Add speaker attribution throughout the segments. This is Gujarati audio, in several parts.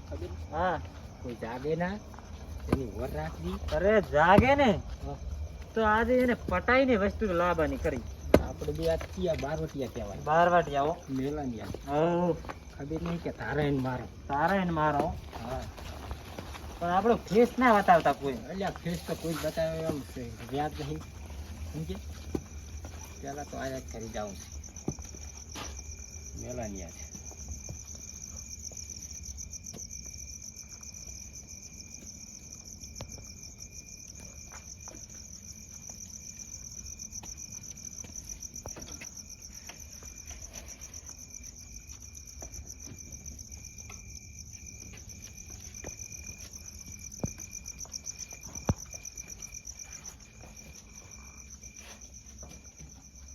Speaker 1: ખબર
Speaker 2: હા
Speaker 1: કોઈ જાગે ના એની વર રાખવી.
Speaker 2: અરે જાગે ને તો આજે એને પટાઈને વસ્તુ લાવવાની કરી.
Speaker 1: આપણે બે આ કિયા બારવટિયા કહેવાય.
Speaker 2: બારવાટી આવો
Speaker 1: મેલાનિયા
Speaker 2: હો
Speaker 1: ખબર નહીં કે તારા એને મારો.
Speaker 2: તારા એને મારો
Speaker 1: હા
Speaker 2: પણ આપણો ફેસ ના બતાવતા કોઈ.
Speaker 1: અલ્યા ફેસ તો કોઈ જ બતાવે એમ છે વ્યાજ નહીં સમજે. પેલા તો આયા જ કરી જાઉં છે મેલાનિયા છે.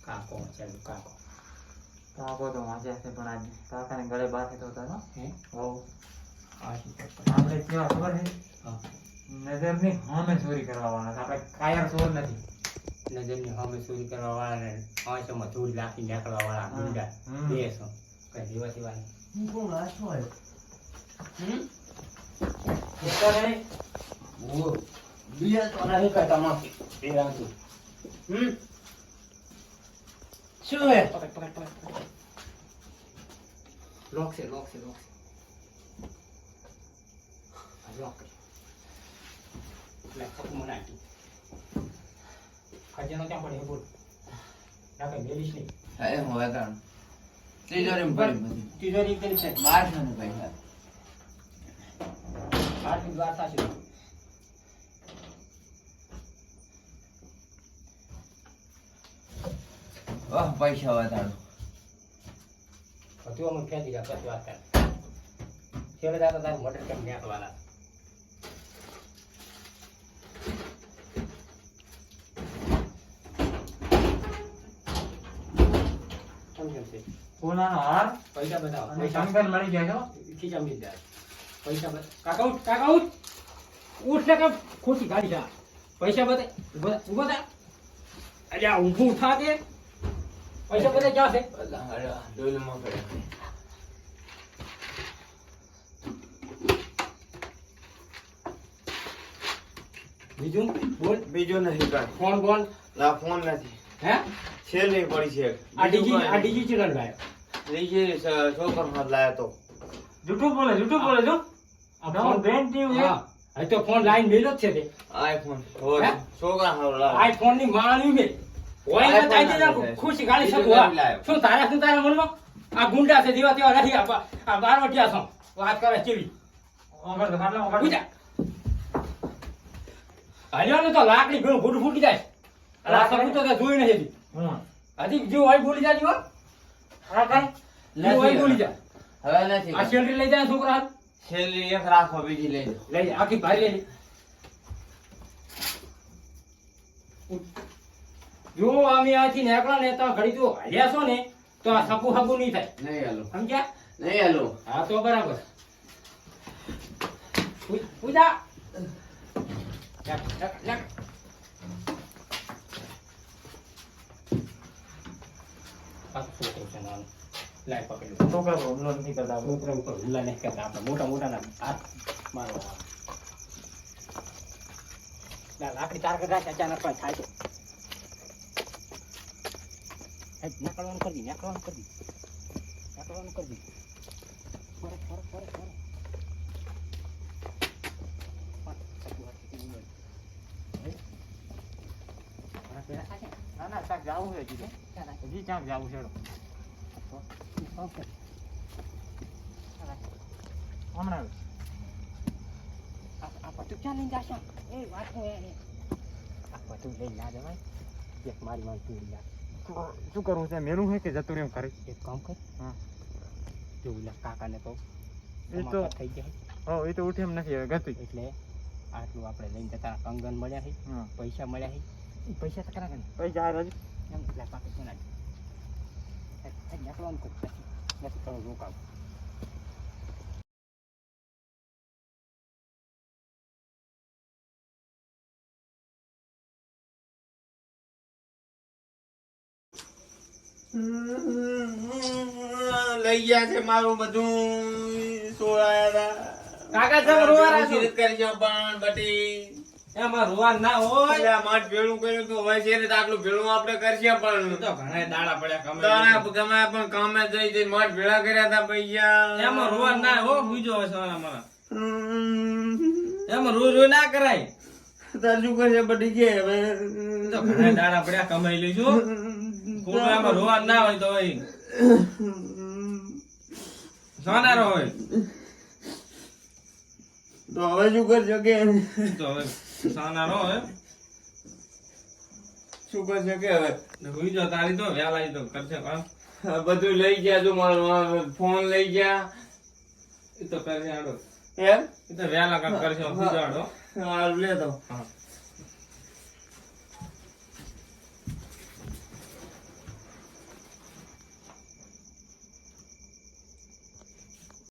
Speaker 1: કાકો ચાલુ કાકો
Speaker 2: કાકો તો વાંચે છે પણ આજે કાકાને ગળે બાથે તો હતો
Speaker 1: હે
Speaker 2: હો
Speaker 1: આ શું કરતો?
Speaker 2: આપણે કેવા ખબર છે
Speaker 1: હા
Speaker 2: નજરની સામે ચોરી કરવા વાળા આપણે કાયર ચોર નથી.
Speaker 1: નજરની સામે ચોરી કરવા વાળા ને પાંચોમાં ચોરી રાખી નીકળવા વાળા ગુંડા
Speaker 2: હમ.
Speaker 1: બે છો કઈ દિવસ વાળા
Speaker 2: કોણ વાંચો હોય
Speaker 1: હમ
Speaker 2: ઉતારે
Speaker 1: ઓ બીજા તો નહીં કરતા માફી એ રાખું શું હે
Speaker 2: પકડ પકડ પકડ
Speaker 1: લોક છે લોક છે લોક લે ફોટો મનાતી ખજાનો ક્યાં પડે બોલ ના કઈ મેલીશ નહીં
Speaker 3: હે હવે કામ તિજોરી પડી બધી
Speaker 1: તિજોરી કરી છે
Speaker 3: માર છે ને પૈસા
Speaker 1: આટલી દ્વાર થશે
Speaker 3: ઓહ પૈસા વધારો
Speaker 1: બધું અમુક ફેંકી જા પછી વાત કર છેલ્લે જાતા તારું મોટર કેમ નાખવાના સમજે છે
Speaker 2: સોનાનો હાર
Speaker 1: પૈસા બતાવો
Speaker 2: અને શંકર મળી ગયા છો
Speaker 1: ખીચા મિલ જાય પૈસા બતાવો કાકા ઉઠ ઉઠ લે કામ ખોટી ગાડી જા પૈસા બતાય ઉભો થા અલ્યા ઊભું થા દે પૈસા બતાય ક્યાં છે
Speaker 3: ડોલમાં પડે
Speaker 1: બીજું બોલ
Speaker 3: બીજો નહીં કાંઈ
Speaker 1: ફોન બોલ
Speaker 3: લા ફોન નથી
Speaker 1: હે
Speaker 3: છેલ્લી પડી છે
Speaker 1: આ ડીજી ચલન લાયો
Speaker 3: બીજી છોકરો હાથ લાયા તો
Speaker 2: જૂઠું બોલે જો
Speaker 1: આ
Speaker 2: નો
Speaker 1: ફોન
Speaker 2: બેન ટીવ હે
Speaker 1: હા હવે તો ફોન લાઈન મેલ્યો જ છે તે
Speaker 3: આઈફોન હોર
Speaker 1: હે?
Speaker 3: છોકરા હાથ લાયા
Speaker 1: આ ફોન ની માળાની મે ઓય
Speaker 3: iPhone
Speaker 1: બતાઈ દે
Speaker 3: નથી.
Speaker 1: ખુશી ગાડી
Speaker 3: બીજું
Speaker 1: શકું
Speaker 3: ગાડી લાયો.
Speaker 1: શું તારા મનમાં આ ગુંડા છે દીવા તેવા નથી આ બારવટિયા છો વાત કરે કેવી
Speaker 2: ઓગળ તો કાટલા ઓગળ
Speaker 1: પૂજા હાલ્યો ને તો લાકડી ગયું ફૂટ ફૂટી જાય અને આ સબૂત તો જોઈ નથી હજી. હજી જો હોય બોલી જાજો હો.
Speaker 2: આ કઈ
Speaker 1: જો હોય બોલી જા
Speaker 3: હવે નથી
Speaker 1: આ શેરડી લઈ જાય છોકરા હાથ.
Speaker 3: છેલ્લી એક રાખો બીજી લઈ લો
Speaker 1: લઈ જા આખી ભારી લઈ લે. જો અમે આથી નીકળ્યા ને તો ઘડી જો હાલ્યા છો ને તો આ સપુ નહીં થાય
Speaker 3: નહીં હાલો
Speaker 1: સમજ્યા
Speaker 3: નહીં હાલો
Speaker 1: હા તો બરાબર પૂજા
Speaker 2: છોકરા પર હુમલો નથી કરતા
Speaker 1: મોટા મોટા ના હાથ મારો લાકડી તાર કરતા અચાનક પણ થાય છે નીકળવાનું કરી દી
Speaker 2: ના ના ચાક જાવું છે હજી ચાક જાવું છે હમણાં
Speaker 1: આ બધું ક્યાં લઈને જાશો એ વાત આ બધું લઈને ના જવાય એક મારી પીડી લા
Speaker 2: શું કરવું છે મેલું છે કે જતું રહ્યું ખરી
Speaker 1: એક કામ કર
Speaker 2: હા
Speaker 1: જેવું લા કાકાને કહું
Speaker 2: એ તો
Speaker 1: થઈ જાય
Speaker 2: હો એ તો ઉઠે એમ નથી હવે ગતું
Speaker 1: એટલે આટલું આપણે લઈને જતા કંગન મળ્યા છે
Speaker 2: હા
Speaker 1: પૈસા મળ્યા છે એ પૈસા તો કરા
Speaker 2: પૈસા આ રજ
Speaker 1: એમ એટલે પાકે બનાવી નીકળવાનું કર નથી થોડું રોકાવ
Speaker 3: લઈ ગયા છે મારું બધું સોળાયા હતા
Speaker 1: કાકા તમે રોવા રાખો
Speaker 3: સિરત કરી છે પણ બટી
Speaker 1: એમાં રોવા ના હોય
Speaker 3: અલ્યા માટ ભેળું કર્યું તો હવે છે ને તો આટલું ભેળું આપણે કરશે પણ
Speaker 1: તો ઘણા દાડા પડ્યા કમે
Speaker 3: તારા ગમે પણ કામે જઈ જઈ માટ ભેળા કર્યા હતા પૈસા
Speaker 1: એમાં રોવા ના હો બીજો હોય સવાના મારા એમાં રો ના કરાય
Speaker 3: તાર શું કરશે બટી કે હવે
Speaker 1: તો ઘણા દાડા પડ્યા કમાઈ લઈશું ખોટું એમાં રોવા ના હોય તો હોય સોનારો હોય
Speaker 3: તો હવે શું કરશે કે
Speaker 1: તો હવે સોનારો હોય
Speaker 3: શું કરશે કે હવે
Speaker 1: હુઈ જો તારી તો વેલા તો કરશે કામ
Speaker 3: આ બધું લઈ ગયા તું મારો ફોન લઈ ગયા
Speaker 1: એ તો કરશે આડો
Speaker 3: એમ
Speaker 1: એ તો વેલા કામ કરશે હુઈ જાડો
Speaker 3: હારું લે તો
Speaker 1: હા